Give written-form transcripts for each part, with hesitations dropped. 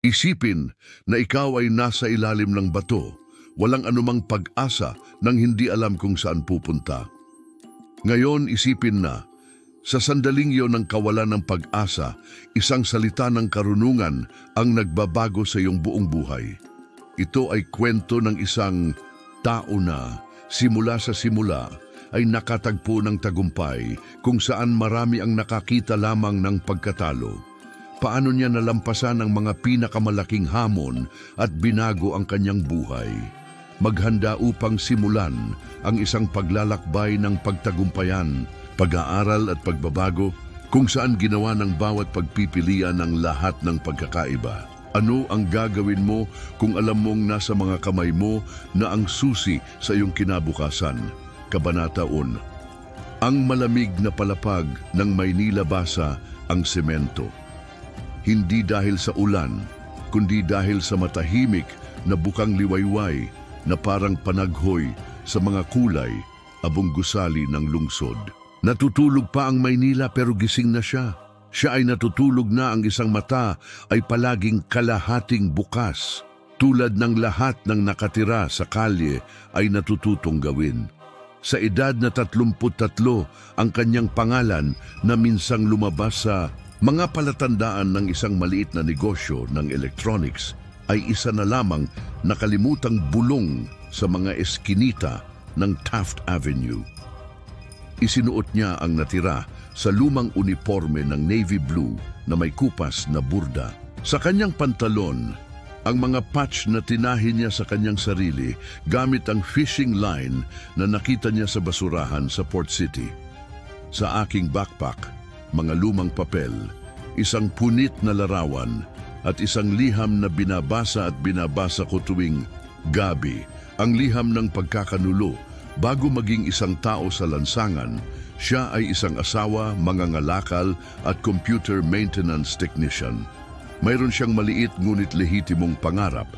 Isipin na ikaw ay nasa ilalim ng bato, walang anumang pag-asa nang hindi alam kung saan pupunta. Ngayon isipin na, sa sandaling iyon ng kawalan ng pag-asa, isang salita ng karunungan ang nagbabago sa iyong buong buhay. Ito ay kwento ng isang tao na, simula sa simula, ay nakatagpo ng tagumpay kung saan marami ang nakakita lamang ng pagkatalo. Paano niya nalampasan ang mga pinakamalaking hamon at binago ang kanyang buhay? Maghanda upang simulan ang isang paglalakbay ng pagtagumpayan, pag-aaral at pagbabago kung saan ginawa ng bawat pagpipilian ng lahat ng pagkakaiba. Ano ang gagawin mo kung alam mong nasa mga kamay mo na ang susi sa iyong kinabukasan? Kabanata 1. Ang malamig na palapag ng Maynila basa ang semento. Hindi dahil sa ulan, kundi dahil sa matahimik na bukang liwayway na parang panaghoy sa mga kulay, abong gusali ng lungsod. Natutulog pa ang Maynila pero gising na siya. Siya ay natutulog na, ang isang mata ay palaging kalahating bukas. Tulad ng lahat ng nakatira sa kalye ay natututong gawin. Sa edad na 33, ang kanyang pangalan na minsang lumabas sa mga palatandaan ng isang maliit na negosyo ng electronics ay isa na lamang nakalimutang bulong sa mga eskinita ng Taft Avenue. Isinuot niya ang natira sa lumang uniforme ng navy blue na may kupas na burda. Sa kanyang pantalon, ang mga patch na tinahin niya sa kanyang sarili gamit ang fishing line na nakita niya sa basurahan sa Port City. Sa aking backpack, mga lumang papel, isang punit na larawan at isang liham na binabasa ko tuwing gabi. Ang liham ng pagkakanulo. Bago maging isang tao sa lansangan, siya ay isang asawa, mangangalakal at computer maintenance technician. Mayroon siyang maliit ngunit lehitimong pangarap,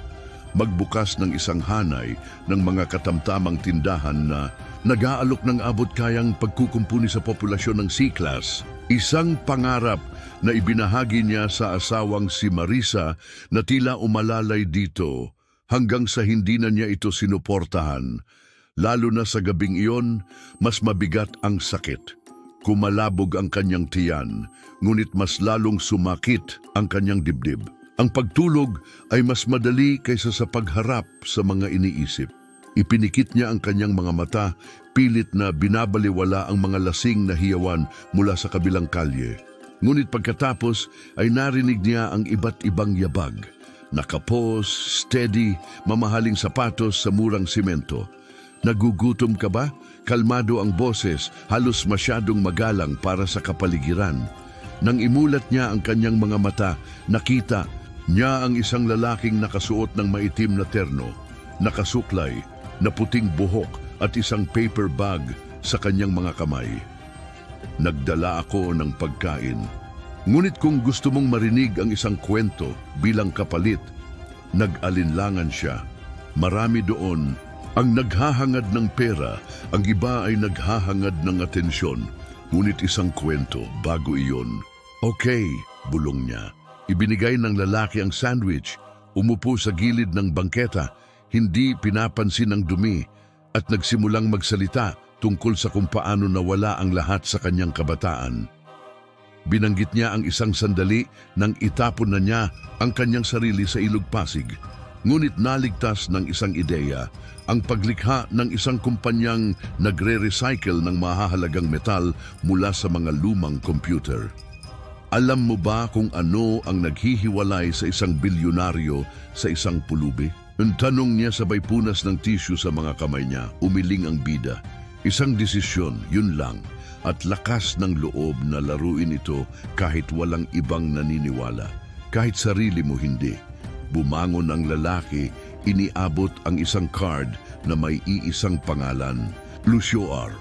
magbukas ng isang hanay ng mga katamtamang tindahan na nag-aalok ng abot-kayang pagkukumpuni sa populasyon ng C-Class. Isang pangarap na ibinahagi niya sa asawang si Marisa na tila umalalay dito hanggang sa hindi na niya ito sinuportahan. Lalo na sa gabing iyon, mas mabigat ang sakit. Kumalabog ang kanyang tiyan, ngunit mas lalong sumakit ang kanyang dibdib. Ang pagtulog ay mas madali kaysa sa pagharap sa mga iniisip. Ipinikit niya ang kanyang mga mata, pilit na binabaliwala ang mga lasing na hiyawan mula sa kabilang kalye. Ngunit pagkatapos ay narinig niya ang iba't ibang yabag. Nakapos, steady, mamahaling sapatos sa murang simento. Nagugutom ka ba? Kalmado ang boses, halos masyadong magalang para sa kapaligiran. Nang imulat niya ang kanyang mga mata, nakita niya ang isang lalaking nakasuot ng maitim na terno, nakasuklay, na puting buhok at isang paper bag sa kanyang mga kamay. Nagdala ako ng pagkain. Ngunit kung gusto mong marinig ang isang kwento bilang kapalit, nag-alinlangan siya. Marami doon ang naghahangad ng pera, ang iba ay naghahangad ng atensyon. Ngunit isang kwento bago iyon. Okay, bulong niya. Ibinigay ng lalaki ang sandwich, umupo sa gilid ng bangketa, hindi pinapansin ang dumi, at nagsimulang magsalita tungkol sa kung paano nawala ang lahat sa kanyang kabataan. Binanggit niya ang isang sandali nang itapon na niya ang kanyang sarili sa ilog Pasig. Ngunit naligtas ng isang ideya, ang paglikha ng isang kumpanyang nagre-recycle ng mahahalagang metal mula sa mga lumang computer. Alam mo ba kung ano ang naghihiwalay sa isang bilyonaryo sa isang pulubi? Ang tanong niya sabay punas ng tissue sa mga kamay niya, umiling ang bida. Isang desisyon, yun lang, at lakas ng loob na laruin ito kahit walang ibang naniniwala, kahit sarili mo hindi. Bumangon ang lalaki, iniabot ang isang card na may iisang pangalan, Lucio R.,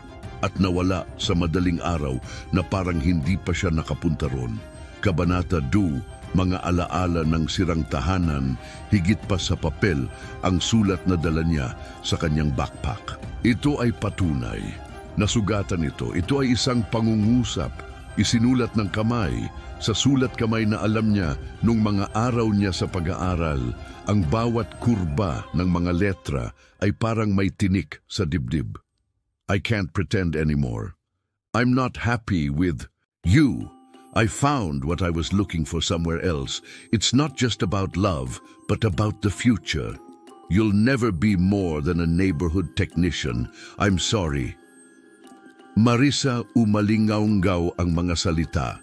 at nawala sa madaling araw na parang hindi pa siya nakapunta ron. Kabanata 2, mga alaala ng sirang tahanan, higit pa sa papel ang sulat na dala niya sa kanyang backpack. Ito ay patunay. Nasugatan ito. Ito ay isang pangungusap. Isinulat ng kamay, sa sulat kamay na alam niya nung mga araw niya sa pag-aaral, ang bawat kurba ng mga letra ay parang may tinik sa dibdib. I can't pretend anymore. I'm not happy with you. I found what I was looking for somewhere else. It's not just about love, but about the future. You'll never be more than a neighborhood technician. I'm sorry. Marisa, umalingaw-ngaw ang mga salita.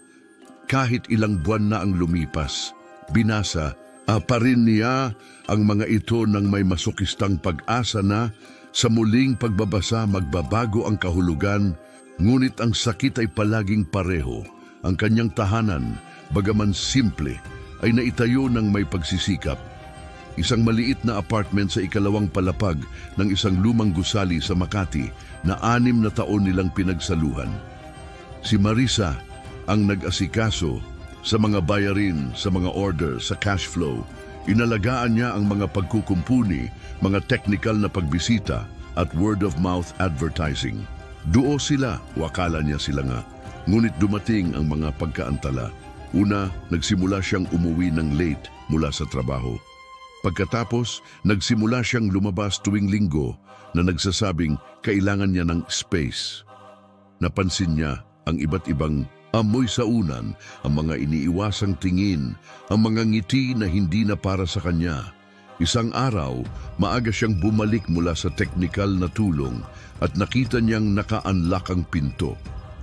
Kahit ilang buwan na ang lumipas, binasa pa rin niya ang mga ito ng may masukistang pag-asa na sa muling pagbabasa magbabago ang kahulugan, ngunit ang sakit ay palaging pareho. Ang kanyang tahanan, bagaman simple, ay naitayo ng may pagsisikap. Isang maliit na apartment sa ikalawang palapag ng isang lumang gusali sa Makati na 6 na taon nilang pinagsaluhan. Si Marisa ang nag-asikaso sa mga bayarin, sa mga order, sa cash flow. Inalagaan niya ang mga pagkukumpuni, mga technical na pagbisita at word-of-mouth advertising. Duo sila, wakala niya sila nga. Ngunit dumating ang mga pagkaantala. Una, nagsimula siyang umuwi ng late mula sa trabaho. Pagkatapos, nagsimula siyang lumabas tuwing linggo na nagsasabing kailangan niya ng space. Napansin niya ang iba't ibang amoy sa unan, ang mga iniiwasang tingin, ang mga ngiti na hindi na para sa kanya. Isang araw, maaga siyang bumalik mula sa teknikal na tulong at nakita niyang naka-unlock ang pinto.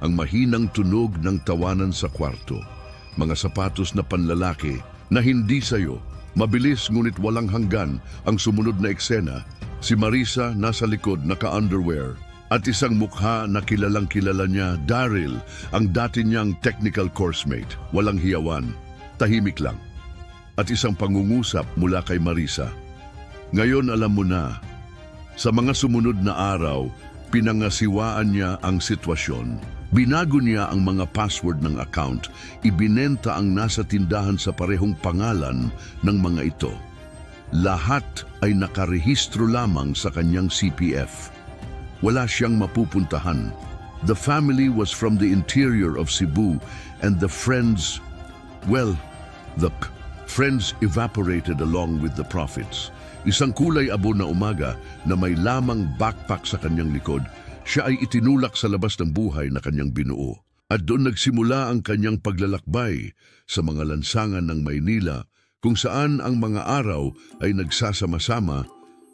Ang mahinang tunog ng tawanan sa kwarto. Mga sapatos na panlalaki na hindi sayo. Mabilis ngunit walang hanggan ang sumunod na eksena. Si Marisa nasa likod naka-underwear at isang mukha na kilalang kilala niya, Daryl, ang dati niyang technical course mate. Walang hiyawan, tahimik lang. At isang pangungusap mula kay Marisa. Ngayon alam mo na, sa mga sumunod na araw, pinangasiwaan niya ang sitwasyon. Binago niya ang mga password ng account, ibinenta ang nasa tindahan sa parehong pangalan ng mga ito. Lahat ay nakarehistro lamang sa kanyang CPF. Wala siyang mapupuntahan. The family was from the interior of Cebu and the friends, well, the friends evaporated along with the profits. Isang kulay abo na umaga na may lamang backpack sa kanyang likod, siya ay itinulak sa labas ng buhay na kanyang binuo. At doon nagsimula ang kanyang paglalakbay sa mga lansangan ng Maynila kung saan ang mga araw ay nagsasama-sama,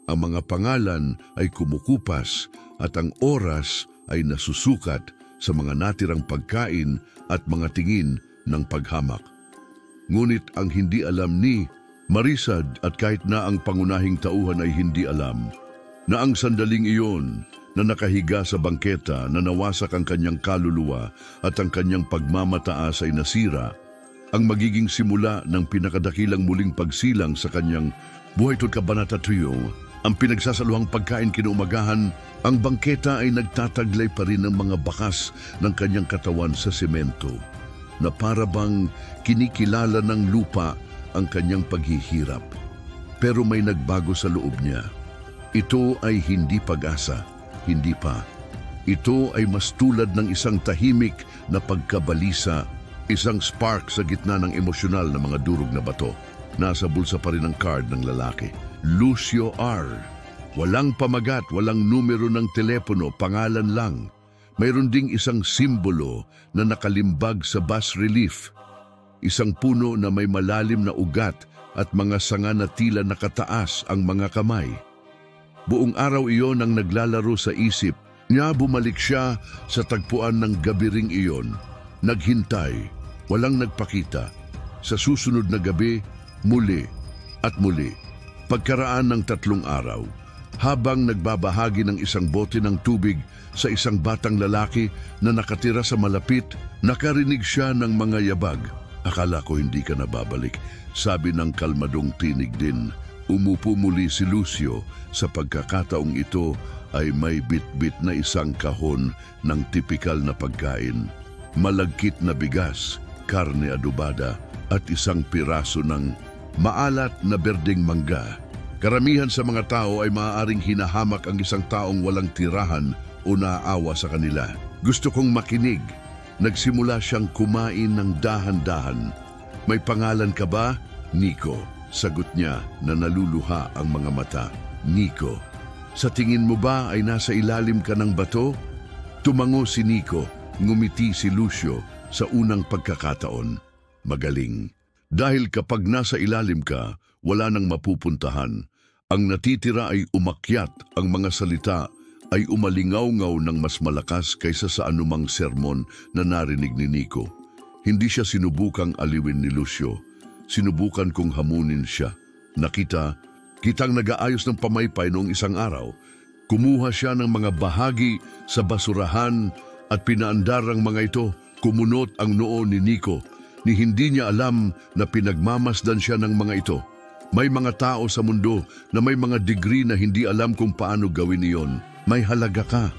ang mga pangalan ay kumukupas at ang oras ay nasusukat sa mga natirang pagkain at mga tingin ng paghamak. Ngunit ang hindi alam ni Marisa at kahit na ang pangunahing tauhan ay hindi alam na ang sandaling iyon na nakahiga sa bangketa na nawasak ang kanyang kaluluwa at ang kanyang pagmamataas ay nasira, ang magiging simula ng pinakadakilang muling pagsilang sa kanyang buhay tod kabanata 3, ang pinagsasaluhang pagkain kinaumagahan. Ang bangketa ay nagtataglay pa rin ng mga bakas ng kanyang katawan sa semento, na para bang kinikilala ng lupa ang kanyang paghihirap. Pero may nagbago sa loob niya. Ito ay hindi pag-asa, hindi pa. Ito ay mas tulad ng isang tahimik na pagkabalisa, isang spark sa gitna ng emosyonal na mga durog na bato. Nasa bulsa pa rin ang card ng lalaki. Lucio R. Walang pamagat, walang numero ng telepono, pangalan lang. Mayroon ding isang simbolo na nakalimbag sa bas relief. Isang puno na may malalim na ugat at mga sanga na tila nakataas ang mga kamay. Buong araw iyon ang naglalaro sa isip niya. Bumalik siya sa tagpuan ng gabiring iyon. Naghintay, walang nagpakita. Sa susunod na gabi, muli at muli. Pagkaraan ng 3 araw, habang nagbabahagi ng isang bote ng tubig sa isang batang lalaki na nakatira sa malapit, nakarinig siya ng mga yabag. Akala ko hindi ka na babalik, sabi ng kalmadong tinig din. Umupo muli si Lucio. Sa pagkakataong ito ay may bit-bit na isang kahon ng tipikal na pagkain. Malagkit na bigas, karne adobada at isang piraso ng maalat na berdeng mangga. Karamihan sa mga tao ay maaaring hinahamak ang isang taong walang tirahan o naaawa sa kanila. Gusto kong makinig. Nagsimula siyang kumain ng dahan-dahan. May pangalan ka ba? Nico. Sagot niya na naluluha ang mga mata. Nico. Sa tingin mo ba ay nasa ilalim ka ng bato? Tumango si Nico. Ngumiti si Lucio sa unang pagkakataon. Magaling. Dahil kapag nasa ilalim ka, wala nang mapupuntahan. Ang natitira ay umakyat, ang mga salita ay umalingaw-ngaw ng mas malakas kaysa sa anumang sermon na narinig ni Nico. Hindi siya sinubukang aliwin ni Lucio. Sinubukan kong hamunin siya. Kitang nag-aayos ng pamaypay noong isang araw. Kumuha siya ng mga bahagi sa basurahan at pinaandar ang mga ito. Kumunot ang noo ni Nico. Ni hindi niya alam na pinagmamasdan siya ng mga ito. May mga tao sa mundo na may mga degree na hindi alam kung paano gawin iyon. May halaga ka.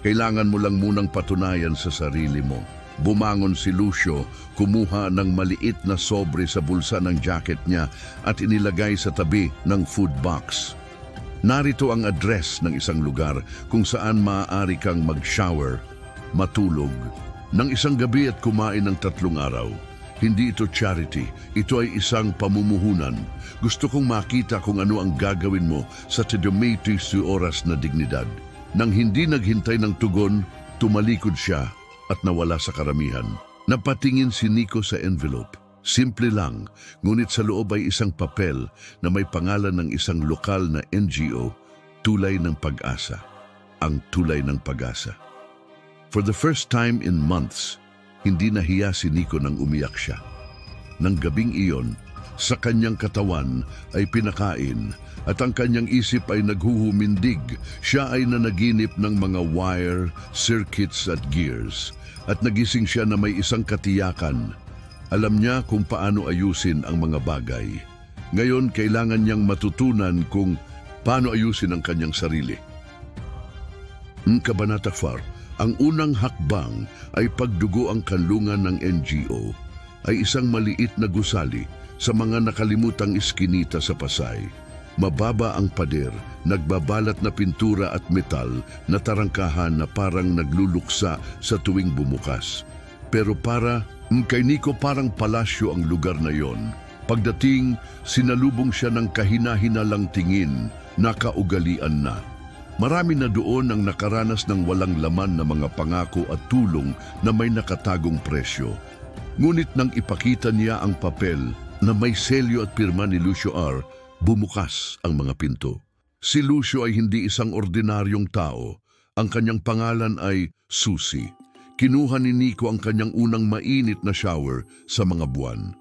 Kailangan mo lang munang patunayan sa sarili mo. Bumangon si Lucio, kumuha ng maliit na sobre sa bulsa ng jacket niya at inilagay sa tabi ng food box. Narito ang address ng isang lugar kung saan maaari kang mag-shower, matulog, ng isang gabi at kumain ng 3 araw. Hindi ito charity, ito ay isang pamumuhunan. Gusto kong makita kung ano ang gagawin mo sa tidometi sa oras na dignidad. Nang hindi naghintay ng tugon, tumalikod siya at nawala sa karamihan. Napatingin si Nico sa envelope. Simple lang, ngunit sa loob ay isang papel na may pangalan ng isang lokal na NGO, Tulay ng Pag-asa. Ang Tulay ng Pag-asa. For the first time in months, hindi nahiya si Nico nang umiyak siya. Nang gabing iyon, sa kanyang katawan ay pinakain at ang kanyang isip ay naghuhumindig. Siya ay nanaginip ng mga wire, circuits at gears at nagising siya na may isang katiyakan. Alam niya kung paano ayusin ang mga bagay. Ngayon, kailangan niyang matutunan kung paano ayusin ang kanyang sarili. Kabanata 4. Ang unang hakbang ay pagdugo ang kanlungan ng NGO ay isang maliit na gusali sa mga nakalimutang iskinita sa Pasay. Mababa ang pader, nagbabalat na pintura at metal na tarangkahan na parang nagluluksa sa tuwing bumukas. Pero kay Nico parang palasyo ang lugar na yon. Pagdating, sinalubong siya ng kahina-hinalang tingin, nakaugalian na. Marami na doon ang nakaranas ng walang laman na mga pangako at tulong na may nakatagong presyo. Ngunit nang ipakita niya ang papel na may selyo at pirma ni Lucio R., bumukas ang mga pinto. Si Lucio ay hindi isang ordinaryong tao. Ang kanyang pangalan ay Susi. Kinuha ni Nico ang kanyang unang mainit na shower sa mga buwan.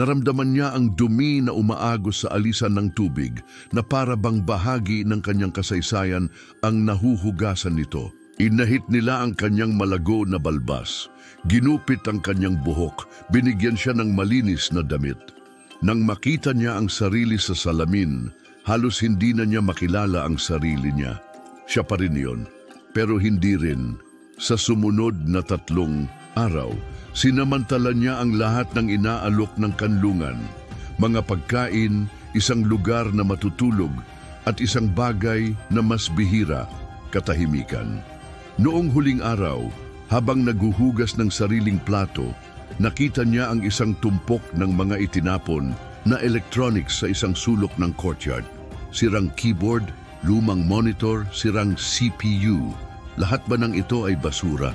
Naramdaman niya ang dumi na umaagos sa alisan ng tubig na para bang bahagi ng kanyang kasaysayan ang nahuhugasan nito. Inahit nila ang kanyang malago na balbas. Ginupit ang kanyang buhok. Binigyan siya ng malinis na damit. Nang makita niya ang sarili sa salamin, halos hindi na niya makilala ang sarili niya. Siya pa rin iyon. Pero hindi rin. Sa sumunod na 3 araw, sinamantala niya ang lahat ng inaalok ng kanlungan, mga pagkain, isang lugar na matutulog, at isang bagay na mas bihira, katahimikan. Noong huling araw, habang naghuhugas ng sariling plato, nakita niya ang isang tumpok ng mga itinapon na electronics sa isang sulok ng courtyard. Sirang keyboard, lumang monitor, sirang CPU. Lahat ba ng ito ay basura?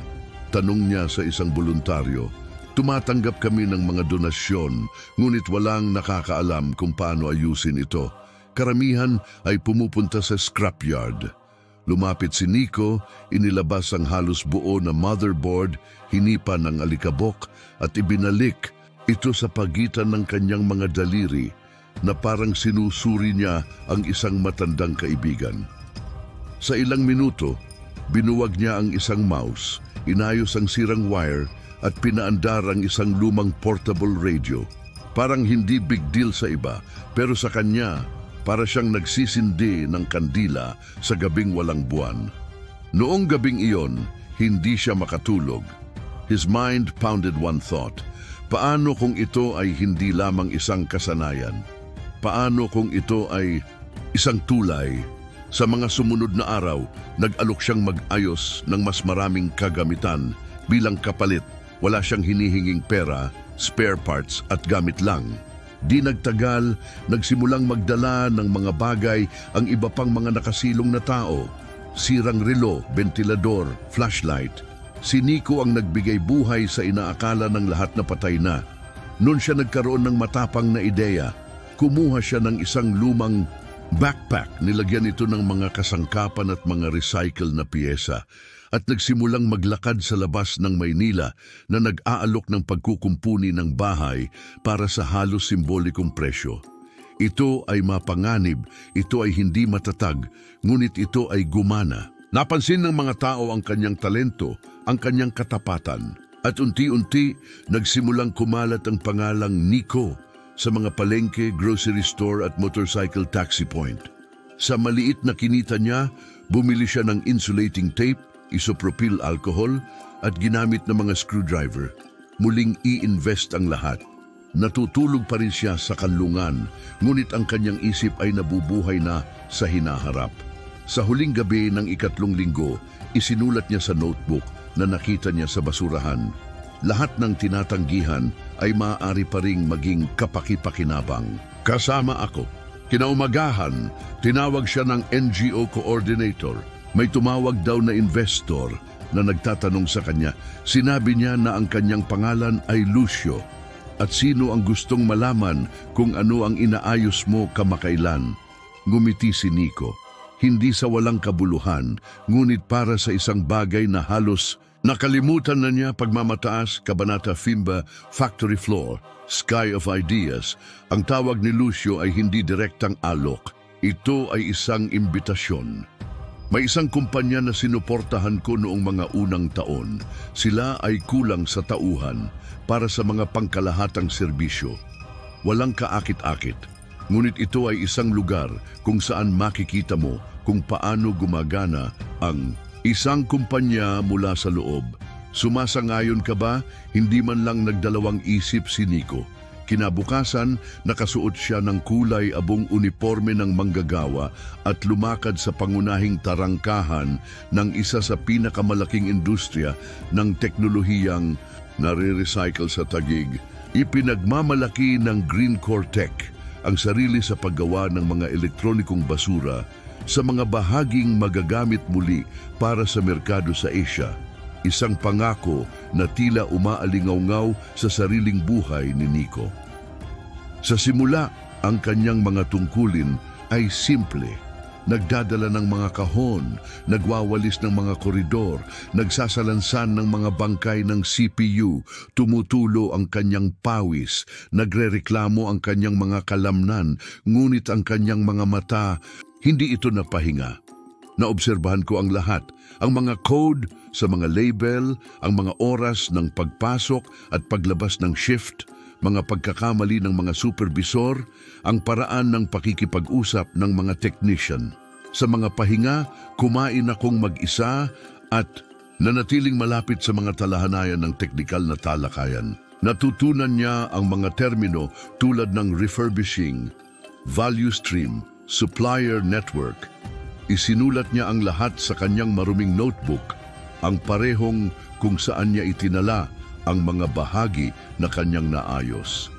Tanong niya sa isang voluntaryo. Tumatanggap kami ng mga donasyon, ngunit walang nakakaalam kung paano ayusin ito. Karamihan ay pumupunta sa scrapyard. Lumapit si Nico, inilabas ang halos buo na motherboard, hinipa ng alikabok at ibinalik ito sa pagitan ng kanyang mga daliri na parang sinusuri niya ang isang matandang kaibigan. Sa ilang minuto, binuwag niya ang isang mouse, inayos ang sirang wire at pinaandar ang isang lumang portable radio. Parang hindi big deal sa iba, pero sa kanya, para siyang nagsisindi ng kandila sa gabing walang buwan. Noong gabing iyon, hindi siya makatulog. His mind pounded one thought. Paano kung ito ay hindi lamang isang kasanayan? Paano kung ito ay isang tulay? Sa mga sumunod na araw, nag-alok siyang mag-ayos ng mas maraming kagamitan bilang kapalit Wala siyang hinihinging pera, spare parts at gamit lang. Di nagtagal, nagsimulang magdala ng mga bagay ang iba pang mga nakasilong na tao. Sirang relo, ventilador, flashlight. Si Nico ang nagbigay buhay sa inaakala ng lahat na patay na. Noon siya nagkaroon ng matapang na ideya. Kumuha siya ng isang lumang backpack, nilagyan ito ng mga kasangkapan at mga recycle na piyesa at nagsimulang maglakad sa labas ng Maynila na nag-aalok ng pagkukumpuni ng bahay para sa halos simbolikong presyo. Ito ay mapanganib, ito ay hindi matatag, ngunit ito ay gumana. Napansin ng mga tao ang kanyang talento, ang kanyang katapatan, at unti-unti nagsimulang kumalat ang pangalang Nico sa mga palengke, grocery store at motorcycle taxi point. Sa maliit na kinita niya, bumili siya ng insulating tape, isopropyl alcohol at ginamit na mga screwdriver. Muling i-invest ang lahat. Natutulog pa rin siya sa kanlungan, ngunit ang kanyang isip ay nabubuhay na sa hinaharap. Sa huling gabi ng 3 linggo, isinulat niya sa notebook na nakita niya sa basurahan. Lahat ng tinatanggihan ay maaari pa ring maging kapaki-pakinabang. Kasama ako. Kinaumagahan, tinawag siya ng NGO coordinator. May tumawag daw na investor na nagtatanong sa kanya. Sinabi niya na ang kanyang pangalan ay Lucio. At sino ang gustong malaman kung ano ang inaayos mo kamakailan? Ngumiti si Nico. Hindi sa walang kabuluhan, ngunit para sa isang bagay na halos nakalimutan na niya. Pagmamataas, Kabanata Fimba, Factory Floor, Sky of Ideas. Ang tawag ni Lucio ay hindi direktang alok. Ito ay isang imbitasyon. May isang kumpanya na sinuportahan ko noong mga unang taon. Sila ay kulang sa tauhan para sa mga pangkalahatang serbisyo. Walang kaakit-akit. Ngunit ito ay isang lugar kung saan makikita mo kung paano gumagana ang isang kumpanya mula sa loob. Sumasangayon ka ba? Hindi man lang nagdalawang isip si Nico. Kinabukasan, nakasuot siya ng kulay abong uniforme ng manggagawa at lumakad sa pangunahing tarangkahan ng isa sa pinakamalaking industriya ng teknolohiyang nare-recycle sa Taguig. Ipinagmamalaki ng Greencore Tech ang sarili sa paggawa ng mga elektronikong basura sa mga bahaging magagamit muli para sa merkado sa Asia. Isang pangako na tila umaalingaw-ngaw sa sariling buhay ni Nico. Sa simula, ang kanyang mga tungkulin ay simple. Nagdadala ng mga kahon, nagwawalis ng mga koridor, nagsasalansan ng mga bangkay ng CPU, tumutulo ang kanyang pawis, nagrereklamo ang kanyang mga kalamnan, ngunit ang kanyang mga mata, hindi ito napahinga. Naobserbahan ko ang lahat, ang mga code sa mga label, ang mga oras ng pagpasok at paglabas ng shift, mga pagkakamali ng mga supervisor, ang paraan ng pakikipag-usap ng mga technician. Sa mga pahinga, kumain akong mag-isa at nanatiling malapit sa mga talahanayan ng teknikal na talakayan. Natutunan niya ang mga termino tulad ng refurbishing, value stream, supplier network. Isinulat niya ang lahat sa kanyang maruming notebook, ang parehong kung saan niya itinala ang mga bahagi na kanyang naayos.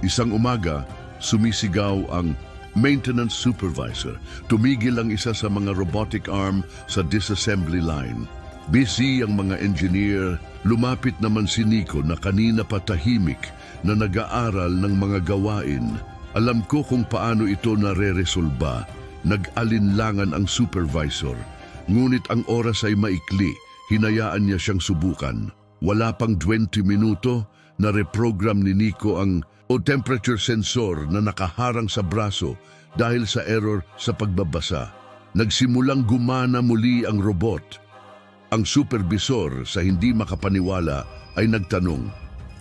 Isang umaga, sumisigaw ang maintenance supervisor. Tumigil ang isa sa mga robotic arm sa disassembly line. Busy ang mga engineer. Lumapit naman si Nico na kanina pa tahimik na nag-aaral ng mga gawain. Alam ko kung paano ito nare-resolba. Nag-alinlangan ang supervisor. Ngunit ang oras ay maikli. Hinayaan niya siyang subukan. Wala pang 20 minuto na reprogram ni Nico ang temperature sensor na nakaharang sa braso dahil sa error sa pagbabasa. Nagsimulang gumana muli ang robot. Ang supervisor sa hindi makapaniwala ay nagtanong,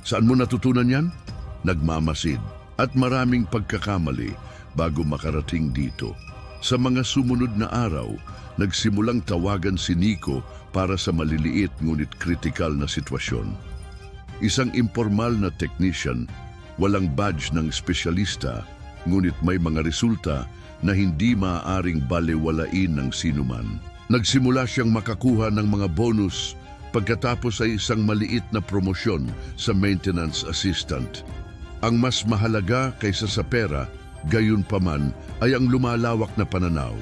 "Saan mo natutunan yan?" Nagmamasid at maraming pagkakamali bago makarating dito. Sa mga sumunod na araw, nagsimulang tawagan si Nico para sa maliliit ngunit kritikal na sitwasyon. Isang informal na technician, walang badge ng espesyalista, ngunit may mga resulta na hindi maaaring balewalain ng sinuman. Nagsimula siyang makakuha ng mga bonus pagkatapos ay isang maliit na promosyon sa maintenance assistant. Ang mas mahalaga kaysa sa pera, gayunpaman, ay ang lumalawak na pananaw.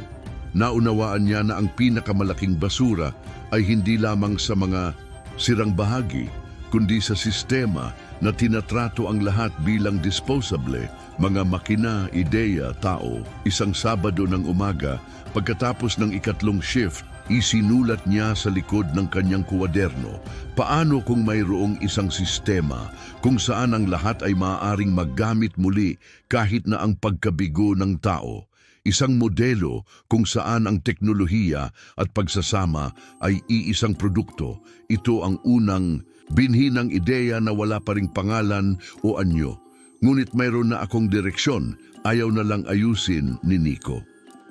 Naunawaan niya na ang pinakamalaking basura ay hindi lamang sa mga sirang bahagi, kundi sa sistema na tinatrato ang lahat bilang disposable, mga makina, ideya, tao. Isang Sabado ng umaga, pagkatapos ng ikatlong shift, isinulat niya sa likod ng kanyang kuwaderno, paano kung mayroong isang sistema kung saan ang lahat ay maaaring maggamit muli kahit na ang pagkabigo ng tao. Isang modelo kung saan ang teknolohiya at pagsasama ay iisang produkto. Ito ang unang binhi ng ideya na wala pa ring pangalan o anyo. Ngunit mayroon na akong direksyon, ayaw na lang ayusin ni Nico.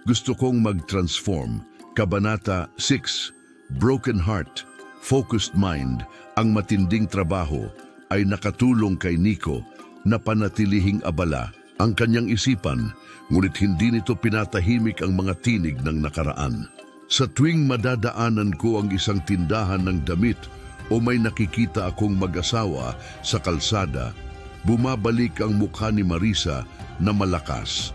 Gusto kong mag-transform. Kabanata 6, Broken Heart, Focused Mind. Ang matinding trabaho ay nakatulong kay Nico na panatilihing abala ang kanyang isipan, ngunit hindi nito pinatahimik ang mga tinig ng nakaraan. Sa tuwing madadaanan ko ang isang tindahan ng damit o may nakikita akong mag-asawa sa kalsada, bumabalik ang mukha ni Marisa na malakas.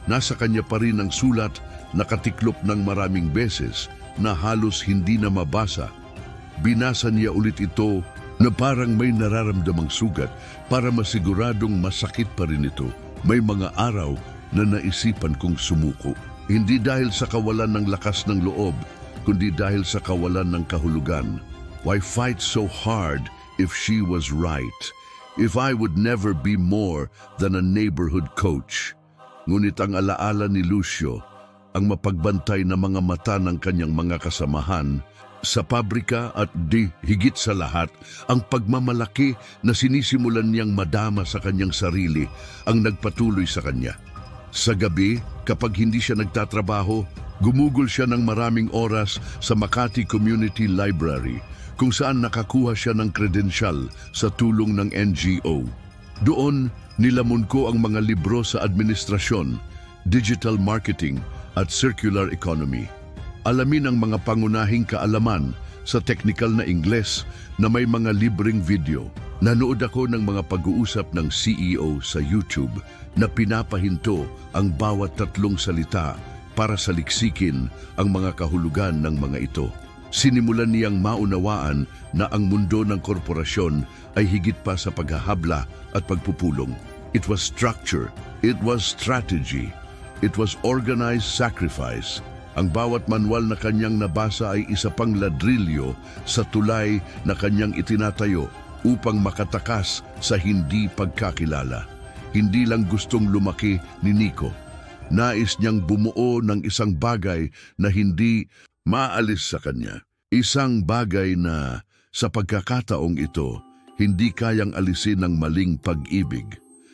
Nasa kanya pa rin ang sulat, nakatiklop ng maraming beses na halos hindi na mabasa. Binasa niya ulit ito na parang may nararamdamang sugat para masiguradong masakit pa rin ito. May mga araw na naisipan kong sumuko. Hindi dahil sa kawalan ng lakas ng loob, kundi dahil sa kawalan ng kahulugan. Why fight so hard if she was right? If I would never be more than a neighborhood coach. Ngunit ang alaala ni Lucio, ang mapagbantay na mga mata ng kanyang mga kasamahan sa pabrika at higit sa lahat, ang pagmamalaki na sinisimulan niyang madama sa kanyang sarili ang nagpatuloy sa kanya. Sa gabi, kapag hindi siya nagtatrabaho, gumugol siya ng maraming oras sa Makati Community Library kung saan nakakuha siya ng kredensyal sa tulong ng NGO. Doon, nilamon ko ang mga libro sa administrasyon, digital marketing at circular economy. Alamin ang mga pangunahing kaalaman sa technical na Ingles na may mga libreng video. Nanood ako ng mga pag-uusap ng CEO sa YouTube na pinapahinto ang bawat 3 salita para saliksikin ang mga kahulugan ng mga ito. Sinimulan niyang maunawaan na ang mundo ng korporasyon ay higit pa sa paghahabla at pagpupulong. It was structure, it was strategy, it was organized sacrifice. Ang bawat manual na kanyang nabasa ay isa pang ladrilyo sa tulay na kanyang itinatayo upang makatakas sa hindi pagkakilala. Hindi lang gustong lumaki ni Nico. Nais niyang bumuo ng isang bagay na hindi maalis sa kanya. Isang bagay na sa pagkakataong ito, hindi kayang alisin ng maling pag-ibig.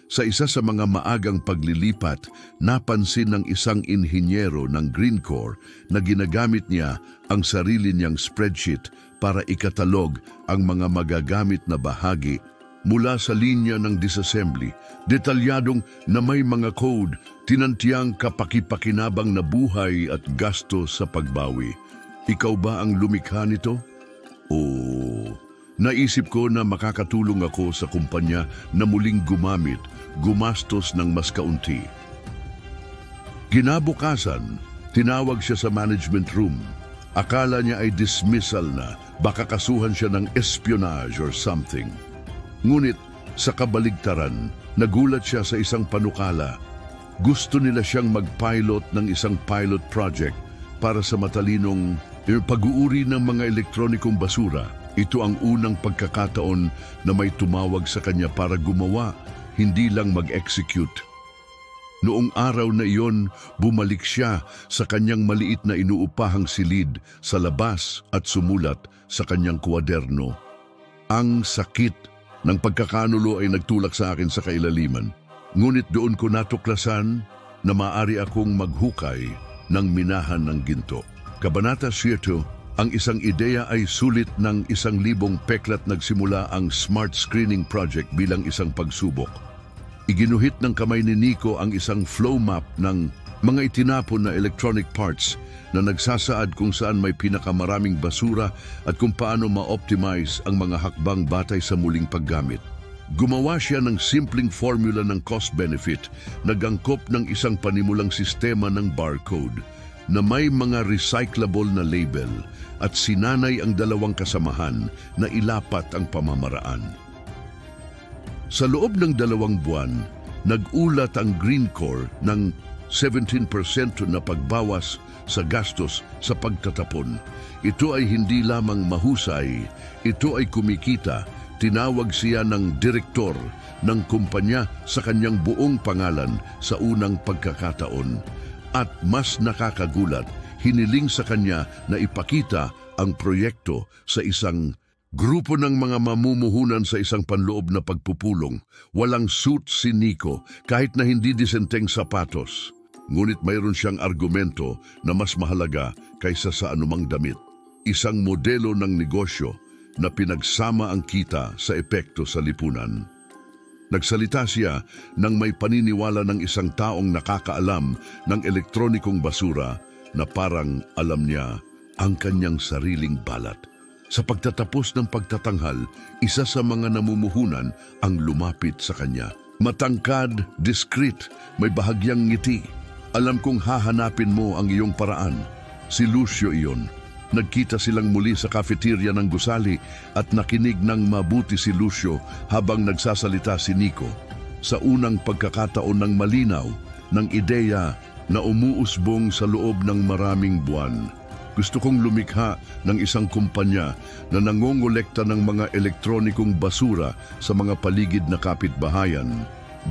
Sa isa sa mga maagang paglilipat, napansin ng isang inhinyero ng Green Corps na ginagamit niya ang sarili niyang spreadsheet para ikatalog ang mga magagamit na bahagi mula sa linya ng disassembly, detalyadong na may mga code, tinantiyang kapakipakinabang na buhay at gasto sa pagbawi. Ikaw ba ang lumikha nito? Oo. Naisip ko na makakatulong ako sa kumpanya na muling gumastos ng mas kaunti. Kinabukasan, tinawag siya sa management room. Akala niya ay dismissal na, baka kasuhan siya ng espionage or something. Ngunit sa kabaligtaran, nagulat siya sa isang panukala. Gusto nila siyang mag-pilot ng isang pilot project para sa matalinong pag-uuri ng mga elektronikong basura. Ito ang unang pagkakataon na may tumawag sa kanya para gumawa, hindi lang mag-execute. Noong araw na iyon, bumalik siya sa kanyang maliit na inuupahang silid sa labas at sumulat sa kanyang kwaderno. Ang sakit ng pagkakanulo ay nagtulak sa akin sa kailaliman. Ngunit doon ko natuklasan na maaari akong maghukay ng minahan ng ginto. Kabanata 7, ang isang ideya ay sulit ng 1,000 peklat. Nagsimula ang Smart Screening Project bilang isang pagsubok. Iginuhit ng kamay ni Nico ang isang flow map ng mga itinapon na electronic parts na nagsasaad kung saan may pinakamaraming basura at kung paano ma-optimize ang mga hakbang batay sa muling paggamit. Gumawa siya ng simpleng formula ng cost-benefit, nagangkop ng isang panimulang sistema ng barcode na may mga recyclable na label at sinanay ang dalawang kasamahan na ilapat ang pamamaraan. Sa loob ng 2 buwan, nag-ulat ang Greencore ng 17% na pagbawas sa gastos sa pagtatapon. Ito ay hindi lamang mahusay, ito ay kumikita. Tinawag siya ng direktor ng kumpanya sa kanyang buong pangalan sa unang pagkakataon. At mas nakakagulat, hiniling sa kanya na ipakita ang proyekto sa isang grupo ng mga mamumuhunan sa isang panloob na pagpupulong. Walang suit si Nico kahit na hindi disenteng sapatos. Ngunit mayroon siyang argumento na mas mahalaga kaysa sa anumang damit. Isang modelo ng negosyo na pinagsama ang kita sa epekto sa lipunan. Nagsalita siya nang may paniniwala ng isang taong nakakaalam ng elektronikong basura na parang alam niya ang kanyang sariling balat. Sa pagtatapos ng pagtatanghal, isa sa mga namumuhunan ang lumapit sa kanya. Matangkad, discreet, may bahagyang ngiti. Alam kong hahanapin mo ang iyong paraan. Si Lucio iyon. Nagkita silang muli sa cafeteria ng gusali at nakinig ng mabuti si Lucio habang nagsasalita si Nico. Sa unang pagkakataon ng malinaw, ng ideya na umuusbong sa loob ng maraming buwan. Gusto kong lumikha ng isang kumpanya na nangongolekta ng mga elektronikong basura sa mga paligid na kapitbahayan.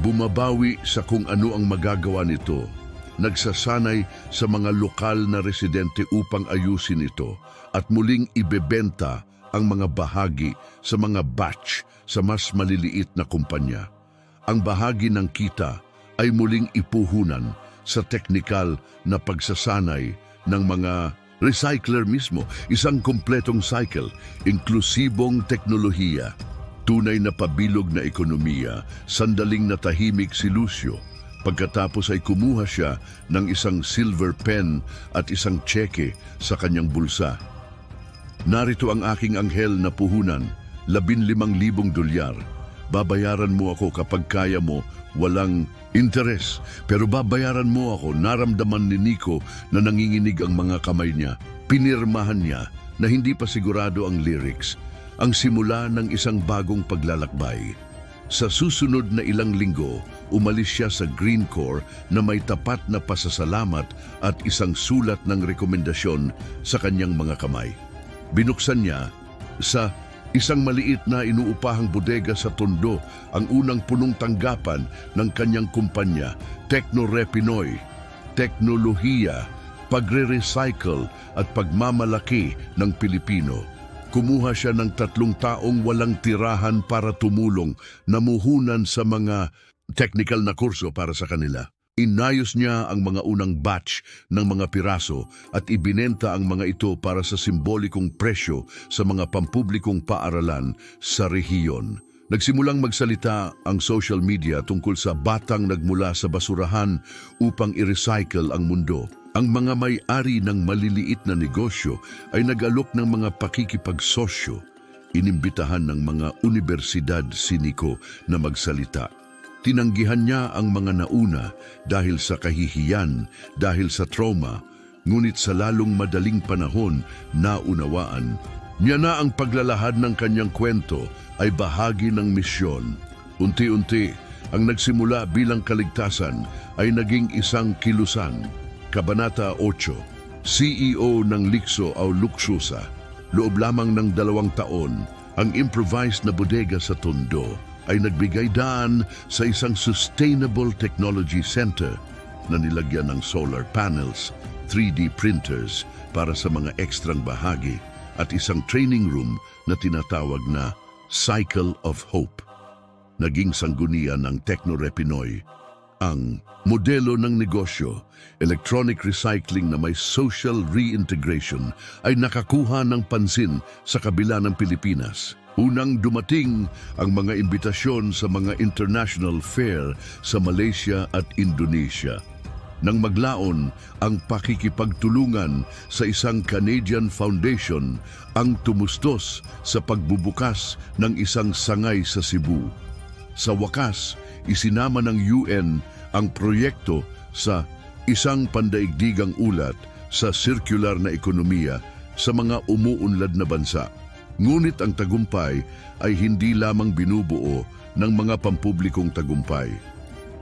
Bumabawi sa kung ano ang magagawa nito. Nagsasanay sa mga lokal na residente upang ayusin ito at muling ibebenta ang mga bahagi sa mga batch sa mas maliliit na kumpanya. Ang bahagi ng kita ay muling ipuhunan sa teknikal na pagsasanay ng mga recycler mismo, isang kumpletong cycle, inklusibong teknolohiya, tunay na pabilog na ekonomiya. Sandaling natahimik si Lucio. Pagkatapos ay kumuha siya ng isang silver pen at isang tseke sa kanyang bulsa. Narito ang aking anghel na puhunan, 15,000 dolyar. Babayaran mo ako kapag kaya mo, walang interes. Pero babayaran mo ako, naramdaman ni Nico na nanginginig ang mga kamay niya. Pinirmahan niya na hindi pa sigurado ang lyrics, ang simula ng isang bagong paglalakbay. Sa susunod na ilang linggo, umalis siya sa Greencore na may tapat na pasasalamat at isang sulat ng rekomendasyon sa kanyang mga kamay. Binuksan niya sa isang maliit na inuupahang bodega sa Tondo ang unang punong tanggapan ng kanyang kumpanya, Tecnore Pinoy. Teknolohiya, pagre-recycle at pagmamalaki ng Pilipino. Kumuha siya ng 3 taong walang tirahan para tumulong, namuhunan sa mga technical na kurso para sa kanila. Inayos niya ang mga unang batch ng mga piraso at ibinenta ang mga ito para sa simbolikong presyo sa mga pampublikong paaralan sa rehiyon. Nagsimulang magsalita ang social media tungkol sa batang nagmula sa basurahan upang i-recycle ang mundo. Ang mga may-ari ng maliliit na negosyo ay nag-alok ng mga pakikipagsosyo. Inimbitahan ng mga universidad si Nico na magsalita. Tinanggihan niya ang mga nauna dahil sa kahihiyan, dahil sa trauma, ngunit sa lalong madaling panahon naunawaan niya na ang paglalahad ng kanyang kwento ay bahagi ng misyon. Unti-unti, ang nagsimula bilang kaligtasan ay naging isang kilusan. Kabanata 8, CEO ng Lixo o Luxusa. Loob lamang ng 2 taon, ang improvised na bodega sa Tondo ay nagbigay daan sa isang sustainable technology center na nilagyan ng solar panels, 3D printers para sa mga ekstrang bahagi at isang training room na tinatawag na Cycle of Hope. Naging sanggunian ng Tecnore Pinoy ang modelo ng negosyo, electronic recycling na may social reintegration ay nakakuha ng pansin sa kabila ng Pilipinas. Unang dumating ang mga imbitasyon sa mga international fair sa Malaysia at Indonesia. Nang maglaon ang pakikipagtulungan sa isang Canadian foundation ang tumustos sa pagbubukas ng isang sangay sa Cebu. Sa wakas, isinama ng UN ang proyekto sa isang pandaigdigang ulat sa sirkular na ekonomiya sa mga umuunlad na bansa. Ngunit ang tagumpay ay hindi lamang binubuo ng mga pampublikong tagumpay.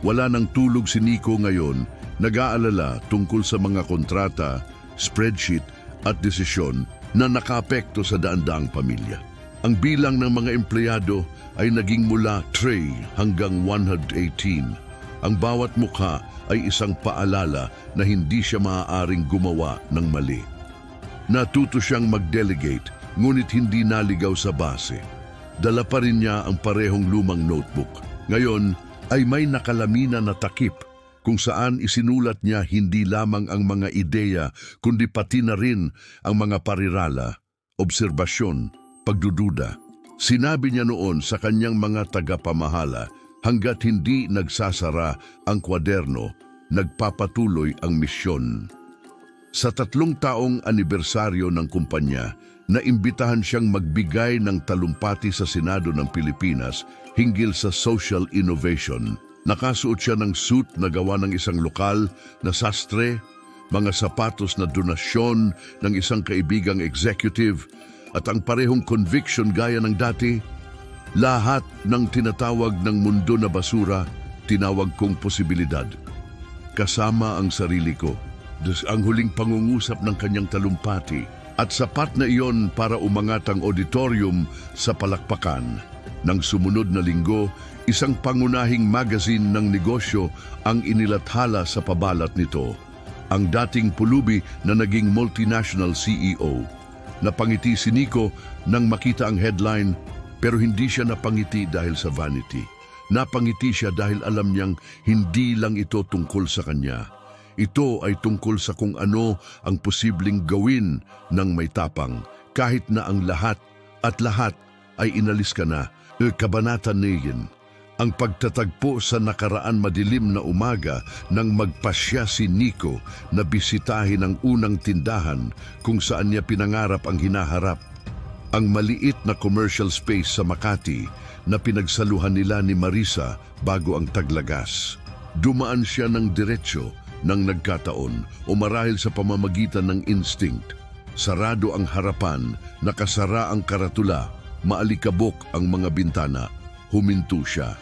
Wala nang tulog si Nico ngayon, nag-aalala tungkol sa mga kontrata, spreadsheet at desisyon na nakaapekto sa daan-daang pamilya. Ang bilang ng mga empleyado ay naging mula 3 hanggang 118. Ang bawat mukha ay isang paalala na hindi siya maaaring gumawa ng mali. Natuto siyang mag-delegate, ngunit hindi naligaw sa base. Dala pa rin niya ang parehong lumang notebook. Ngayon ay may nakalamina na takip kung saan isinulat niya hindi lamang ang mga ideya kundi pati na rin ang mga parirala, obserbasyon, pagdududa. Sinabi niya noon sa kanyang mga tagapamahala, hanggat hindi nagsasara ang kwaderno, nagpapatuloy ang misyon. Sa 3 taong anibersaryo ng kumpanya, naimbitahan siyang magbigay ng talumpati sa Senado ng Pilipinas hinggil sa social innovation. Nakasuot siya ng suit na gawa ng isang lokal na sastre, mga sapatos na donasyon ng isang kaibigang executive, at ang parehong conviction gaya ng dati, lahat ng tinatawag ng mundo na basura, tinawag kong posibilidad. Kasama ang sarili ko, ang huling pangungusap ng kanyang talumpati, at sapat na iyon para umangat ang auditorium sa palakpakan. Nang sumunod na linggo, isang pangunahing magazine ng negosyo ang inilathala sa pabalat nito. Ang dating pulubi na naging multinational CEO. Napangiti si Nico nang makita ang headline, pero hindi siya napangiti dahil sa vanity. Napangiti siya dahil alam niyang hindi lang ito tungkol sa kanya. Ito ay tungkol sa kung ano ang posibleng gawin ng may tapang, kahit na ang lahat ay inalis ka na. Kabanata 9. Ang pagtatagpo sa nakaraan madilim na umaga nang magpasya si Nico na bisitahin ang unang tindahan kung saan niya pinangarap ang hinaharap. Ang maliit na commercial space sa Makati na pinagsaluhan nila ni Marisa bago ang taglagas. Dumaan siya ng diretsyo nang nagkataon o marahil sa pamamagitan ng instinct. Sarado ang harapan, nakasara ang karatula, maalikabok ang mga bintana. Huminto siya.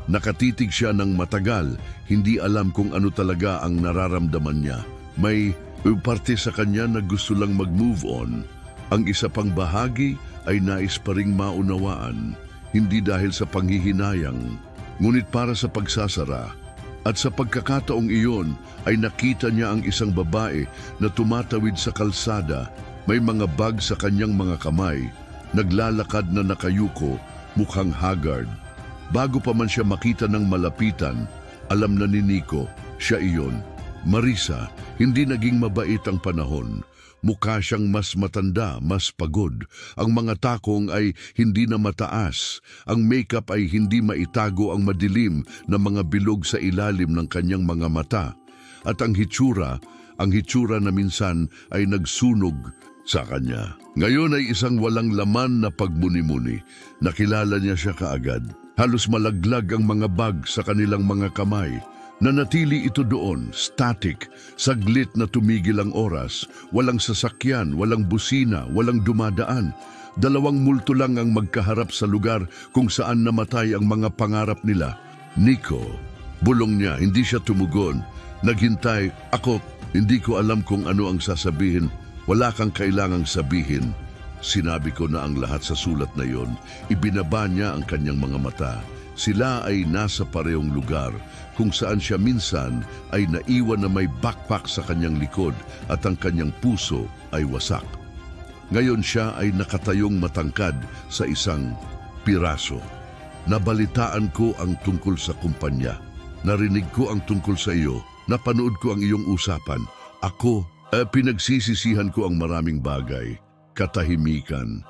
Nakatitig siya ng matagal, hindi alam kung ano talaga ang nararamdaman niya. May parte sa kanya na gusto lang mag-move on. Ang isa pang bahagi ay nais pa ring maunawaan, hindi dahil sa panghihinayang, ngunit para sa pagsasara. At sa pagkakataong iyon ay nakita niya ang isang babae na tumatawid sa kalsada, may mga bag sa kanyang mga kamay, naglalakad na nakayuko, mukhang haggard. Bago pa man siya makita ng malapitan, alam na ni Nico, siya iyon. Marisa, hindi naging mabait ang panahon. Mukha siyang mas matanda, mas pagod. Ang mga takong ay hindi na mataas. Ang makeup ay hindi maitago ang madilim na mga bilog sa ilalim ng kanyang mga mata. At ang hitsura na minsan ay nagsunog sa kanya. Ngayon ay isang walang laman na pagmuni-muni. Nakilala niya siya kaagad. Halos malaglag ang mga bag sa kanilang mga kamay. Nanatili ito doon, static, saglit na tumigil ang oras, walang sasakyan, walang busina, walang dumadaan. 2 multo lang ang magkaharap sa lugar kung saan namatay ang mga pangarap nila. Nico, bulong niya, hindi siya tumugon. Naghintay, ako, hindi ko alam kung ano ang sasabihin. Wala kang kailangang sabihin. Sinabi ko na ang lahat sa sulat na yon. Ibinaba niya ang kanyang mga mata. Sila ay nasa parehong lugar kung saan siya minsan ay naiwan na may backpack sa kanyang likod at ang kanyang puso ay wasak. Ngayon siya ay nakatayong matangkad sa isang piraso. Nabalitaan ko ang tungkol sa kumpanya. Narinig ko ang tungkol sa iyo. Napanood ko ang iyong usapan. Ako, pinagsisisihan ko ang maraming bagay. Katahimikan.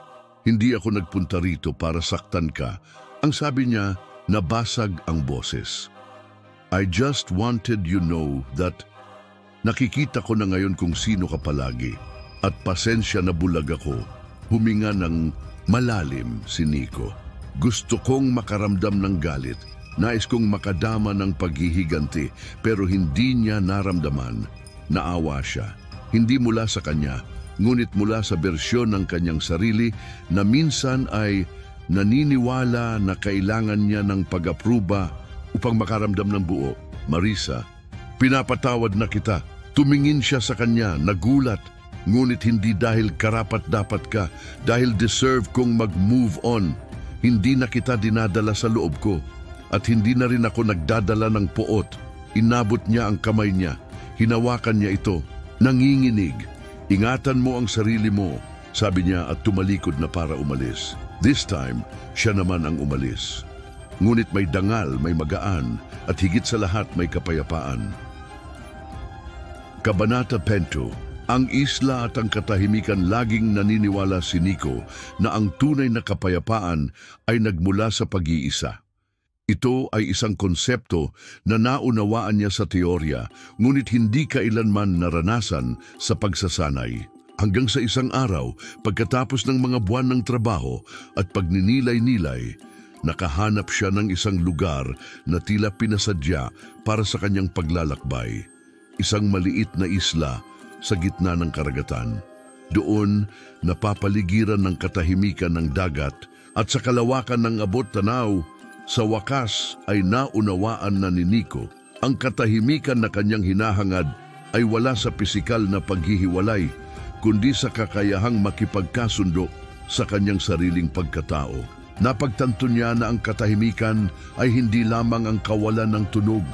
Hindi ako nagpunta rito para saktan ka. Ang sabi niya, nabasag ang boses. I just wanted you know that nakikita ko na ngayon kung sino ka palagi. At pasensya na bulag ako. Huminga ng malalim si Nico. Gusto kong makaramdam ng galit. Nais kong makadama ng paghihiganti, pero hindi niya naramdaman. Naawa siya. Hindi mula sa kanya, ngunit mula sa bersyon ng kanyang sarili na minsan ay naniniwala na kailangan niya ng pag-apruba upang makaramdam ng buo. Marisa, pinapatawad na kita. Tumingin siya sa kanya, nagulat. Ngunit hindi dahil karapat-dapat ka, dahil deserve kong mag-move on. Hindi na kita dinadala sa loob ko. At hindi na rin ako nagdadala ng poot. Inabot niya ang kamay niya. Hinawakan niya ito. Nanginginig. Ingatan mo ang sarili mo, sabi niya at tumalikod na para umalis. This time, siya naman ang umalis. Ngunit may dangal, may magaan, at higit sa lahat may kapayapaan. Kabanata 10. Ang isla at ang katahimikan. Laging naniniwala si Nico na ang tunay na kapayapaan ay nagmula sa pag-iisa. Ito ay isang konsepto na naunawaan niya sa teorya, ngunit hindi kailanman naranasan sa pagsasanay. Hanggang sa isang araw, pagkatapos ng mga buwan ng trabaho at pagninilay-nilay, nakahanap siya ng isang lugar na tila pinasadya para sa kanyang paglalakbay. Isang maliit na isla sa gitna ng karagatan. Doon, napapaligiran ng katahimikan ng dagat at sa kalawakan ng abot tanaw, sa wakas ay naunawaan na ni Nico ang katahimikan na kanyang hinahangad ay wala sa pisikal na paghihiwalay, kundi sa kakayahang makipagkasundo sa kanyang sariling pagkatao. Napagtanto niya na ang katahimikan ay hindi lamang ang kawalan ng tunog,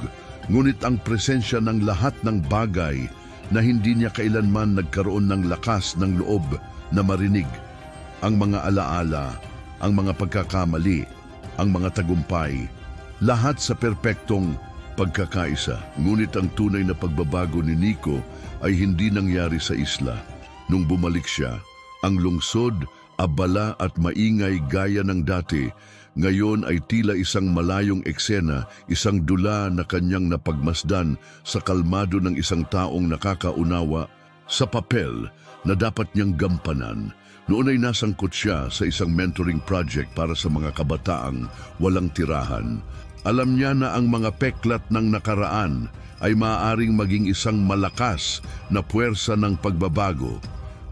ngunit ang presensya ng lahat ng bagay na hindi niya kailanman nagkaroon ng lakas ng loob na marinig. Ang mga alaala, ang mga pagkakamali, ang mga tagumpay, lahat sa perpektong pagkakaisa. Ngunit ang tunay na pagbabago ni Nico ay hindi nangyari sa isla. Nung bumalik siya, ang lungsod, abala at maingay gaya ng dati, ngayon ay tila isang malayong eksena, isang dula na kanyang napagmasdan sa kalmado ng isang taong nakakaunawa sa papel na dapat niyang gampanan. Noon ay nasangkot siya sa isang mentoring project para sa mga kabataang walang tirahan. Alam niya na ang mga peklat ng nakaraan ay maaaring maging isang malakas na puwersa ng pagbabago.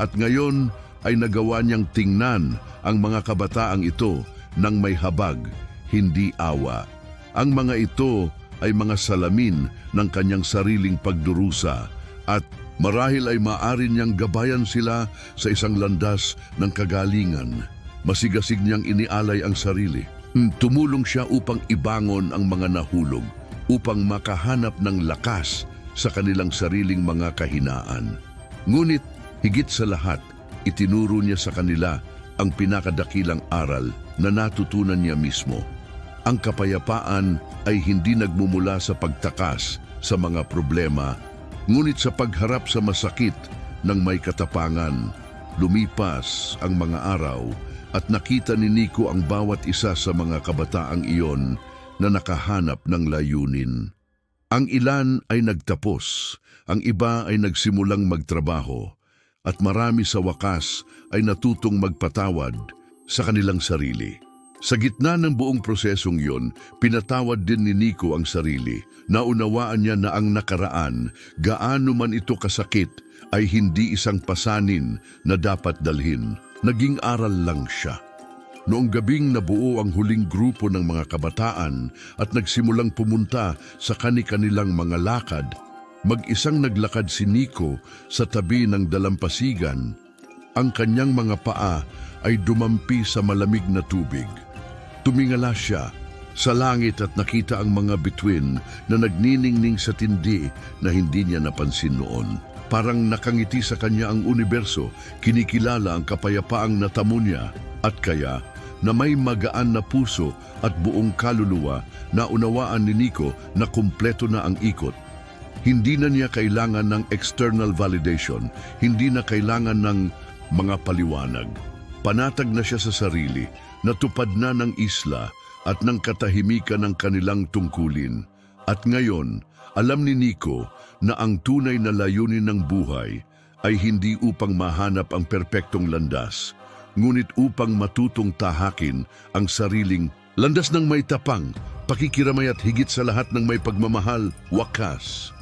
At ngayon ay nagawa niyang tingnan ang mga kabataang ito nang may habag, hindi awa. Ang mga ito ay mga salamin ng kanyang sariling pagdurusa at marahil ay maaari niyang gabayan sila sa isang landas ng kagalingan. Masigasig niyang inialay ang sarili. Tumulong siya upang ibangon ang mga nahulog, upang makahanap ng lakas sa kanilang sariling mga kahinaan. Ngunit higit sa lahat, itinuro niya sa kanila ang pinakadakilang aral na natutunan niya mismo. Ang kapayapaan ay hindi nagmumula sa pagtakas sa mga problema, ngunit sa pagharap sa masakit ng may katapangan. Lumipas ang mga araw at nakita ni Nico ang bawat isa sa mga kabataang iyon na nakahanap ng layunin. Ang ilan ay nagtapos, ang iba ay nagsimulang magtrabaho, at marami sa wakas ay natutong magpatawad sa kanilang sarili. Sa gitna ng buong prosesong iyon, pinatawad din ni Nico ang sarili. Naunawaan niya na ang nakaraan, gaano man ito kasakit, ay hindi isang pasanin na dapat dalhin. Naging aral lang siya. Noong gabing nabuo ang huling grupo ng mga kabataan at nagsimulang pumunta sa kani-kanilang mga lakad, mag-isang naglakad si Nico sa tabi ng dalampasigan. Ang kanyang mga paa ay dumampi sa malamig na tubig. Tumingala siya sa langit at nakita ang mga bituin na nagniningning sa tindi na hindi niya napansin noon. Parang nakangiti sa kanya ang universo, kinikilala ang kapayapaang natamo niya, at kaya na may magaan na puso at buong kaluluwa, naunawaan ni Nico na kumpleto na ang ikot. Hindi na niya kailangan ng external validation, hindi na kailangan ng mga paliwanag. Panatag na siya sa sarili, natupad na ng isla at ng katahimikan ng kanilang tungkulin. At ngayon, alam ni Nico na ang tunay na layunin ng buhay ay hindi upang mahanap ang perpektong landas, ngunit upang matutong tahakin ang sariling landas ng may tapang, pakikiramay at higit sa lahat ng may pagmamahal, wakas.